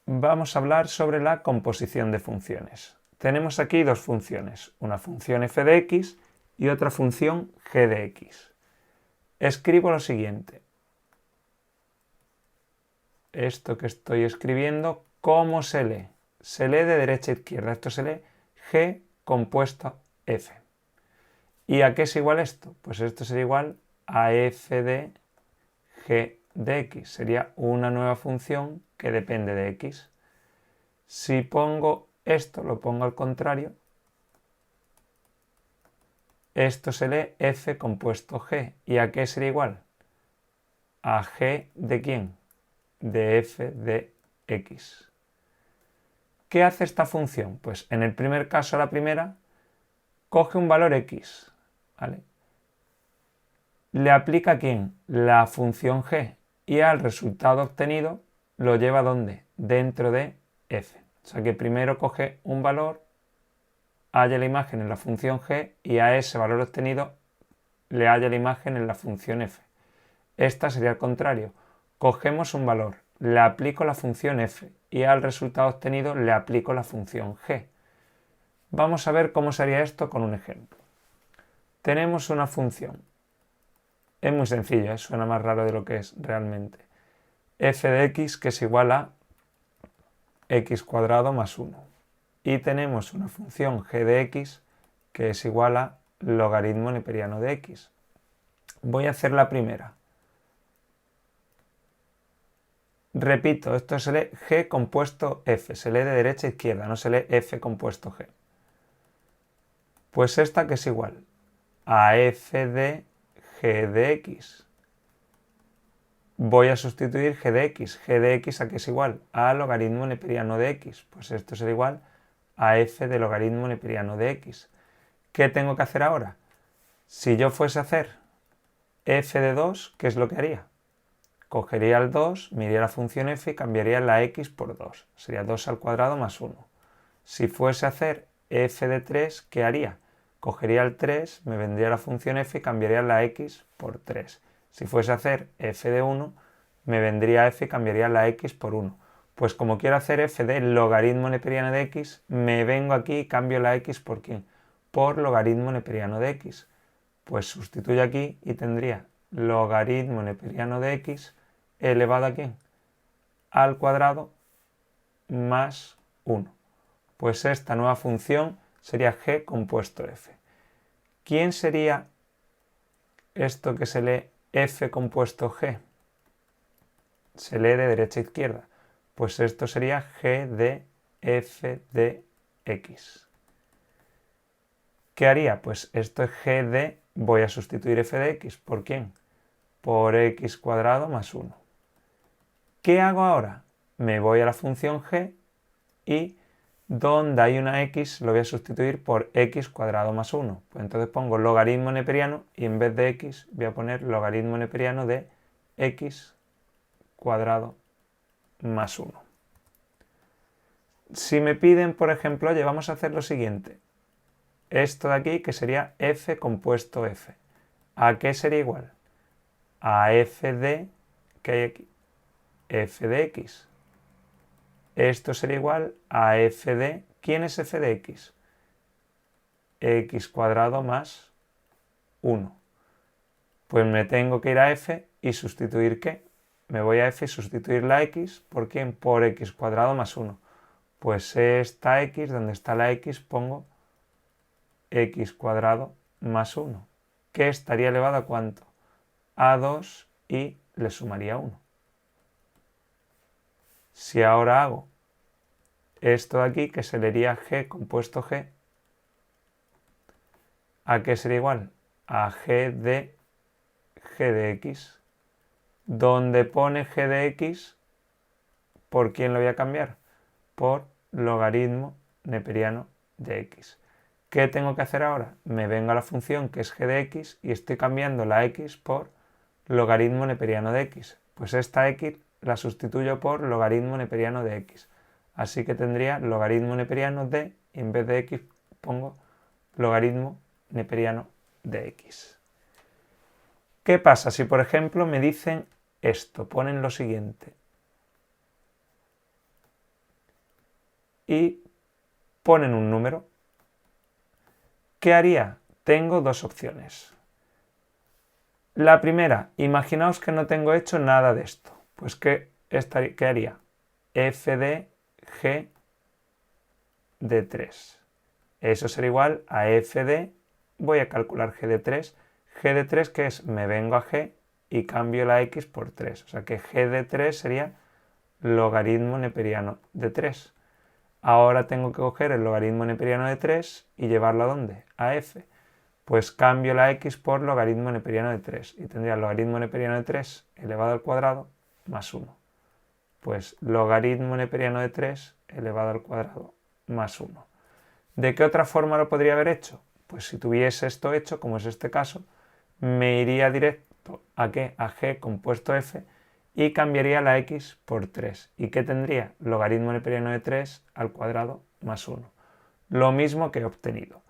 vamos a hablar sobre la composición de funciones. Tenemos aquí dos funciones, una función f de x y otra función g de x. Escribo lo siguiente. Esto que estoy escribiendo, ¿cómo se lee? Se lee de derecha a izquierda. Esto se lee g compuesto f. ¿Y a qué es igual esto? Pues esto sería igual a f de g de x. Sería una nueva función que depende de x. Si pongo esto, lo pongo al contrario, esto se lee f compuesto g. ¿Y a qué sería igual? A g de ¿quién? De f de x. ¿Qué hace esta función? Pues en el primer caso, la primera, coge un valor x, ¿vale? Le aplica ¿a quién? La función g, y al resultado obtenido lo lleva ¿dónde? Dentro de f. O sea que primero coge un valor, halla la imagen en la función g y a ese valor obtenido le halla la imagen en la función f. Esta sería al contrario. Cogemos un valor, le aplico la función f y al resultado obtenido le aplico la función g. Vamos a ver cómo sería esto con un ejemplo. Tenemos una función. Es muy sencillo, suena más raro de lo que es realmente. F de x, que es igual a x cuadrado más 1. Y tenemos una función g de x, que es igual a logaritmo neperiano de x. Voy a hacer la primera. Repito, esto se lee g compuesto f, se lee de derecha a izquierda, no se lee f compuesto g. Pues esta que es igual a f de g de x. Voy a sustituir g de x a que es igual a logaritmo neperiano de x. Pues esto será igual a f de logaritmo neperiano de x. ¿Qué tengo que hacer ahora? Si yo fuese a hacer f de 2, ¿qué es lo que haría? Cogería el 2, me iría a la función f y cambiaría la x por 2. Sería 2 al cuadrado más 1. Si fuese a hacer f de 3, ¿qué haría? Cogería el 3, me vendría a la función f y cambiaría la x por 3. Si fuese a hacer f de 1, me vendría f y cambiaría la x por 1. Pues como quiero hacer f de logaritmo neperiano de x, me vengo aquí y cambio la x por ¿quién? Por logaritmo neperiano de x. Pues sustituyo aquí y tendría logaritmo neperiano de x elevado a ¿quién? Al cuadrado más 1. Pues esta nueva función sería g compuesto f. ¿Quién sería esto que se lee f compuesto g? Se lee de derecha a izquierda. Pues esto sería g de f de x. ¿Qué haría? Pues esto es g de, voy a sustituir f de x. ¿Por quién? Por x cuadrado más 1. ¿Qué hago ahora? Me voy a la función g y donde hay una x lo voy a sustituir por x cuadrado más 1. Pues entonces pongo logaritmo neperiano y en vez de x voy a poner logaritmo neperiano de x cuadrado más 1. Si me piden, por ejemplo, oye, vamos a hacer lo siguiente. Esto de aquí que sería f compuesto f. ¿A qué sería igual? A f de, ¿qué hay aquí? F de x. Esto sería igual a f de, ¿quién es f de x? X cuadrado más 1. Pues me tengo que ir a f y sustituir ¿qué? Me voy a f y sustituir la x, ¿por quién? Por x cuadrado más 1. Pues esta x, donde está la x, pongo x cuadrado más 1. ¿Qué estaría elevado a cuánto? A 2 y le sumaría 1. Si ahora hago esto de aquí, que se leería g compuesto g, ¿a qué sería igual? A g de x. Donde pone g de x, ¿por quién lo voy a cambiar? Por logaritmo neperiano de x. ¿Qué tengo que hacer ahora? Me vengo a la función que es g de x y estoy cambiando la x por logaritmo neperiano de x. Pues esta x la sustituyo por logaritmo neperiano de x. Así que tendría logaritmo neperiano de, y en vez de x pongo logaritmo neperiano de x. ¿Qué pasa si, por ejemplo, me dicen esto? Ponen lo siguiente. y ponen un número. ¿Qué haría? Tengo dos opciones. La primera, imaginaos que no tengo hecho nada de esto. Pues ¿qué haría? F de G de 3. Eso será igual a F de, voy a calcular G de 3. G de 3, ¿qué es? Me vengo a G y cambio la X por 3. O sea que G de 3 sería logaritmo neperiano de 3. Ahora tengo que coger el logaritmo neperiano de 3 y llevarlo ¿a dónde? A F. Pues cambio la X por logaritmo neperiano de 3 y tendría logaritmo neperiano de 3 elevado al cuadrado más 1. Pues logaritmo neperiano de 3 elevado al cuadrado más 1. ¿De qué otra forma lo podría haber hecho? Pues si tuviese esto hecho, como es este caso, me iría directo ¿a qué? A G compuesto F y cambiaría la X por 3. ¿Y qué tendría? Logaritmo neperiano de 3 al cuadrado más 1. Lo mismo que he obtenido.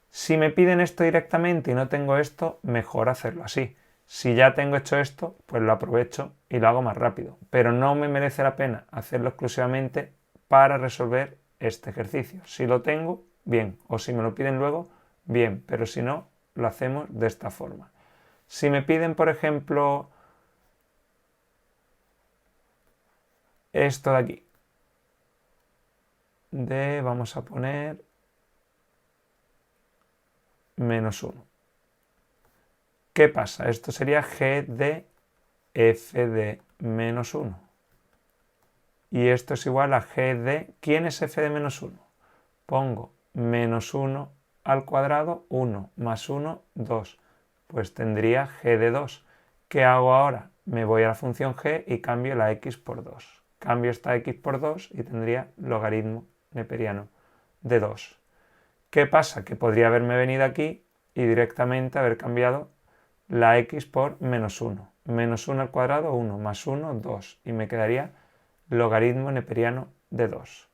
Si me piden esto directamente y no tengo esto, mejor hacerlo así. Si ya tengo hecho esto, pues lo aprovecho y lo hago más rápido. Pero no me merece la pena hacerlo exclusivamente para resolver este ejercicio. Si lo tengo, bien. O si me lo piden luego, bien. Pero si no, lo hacemos de esta forma. Si me piden, por ejemplo, esto de aquí. Vamos a poner menos 1. ¿Qué pasa? Esto sería G de F de menos 1. Y esto es igual a G de... ¿Quién es F de menos 1? Pongo menos 1 al cuadrado, 1 más 1, 2. Pues tendría G de 2. ¿Qué hago ahora? Me voy a la función G y cambio la X por 2. Cambio esta X por 2 y tendría logaritmo neperiano de 2. ¿Qué pasa? Que podría haberme venido aquí y directamente haber cambiado la X por menos 1. Menos 1 al cuadrado, 1, más 1, 2. Y me quedaría logaritmo neperiano de 2.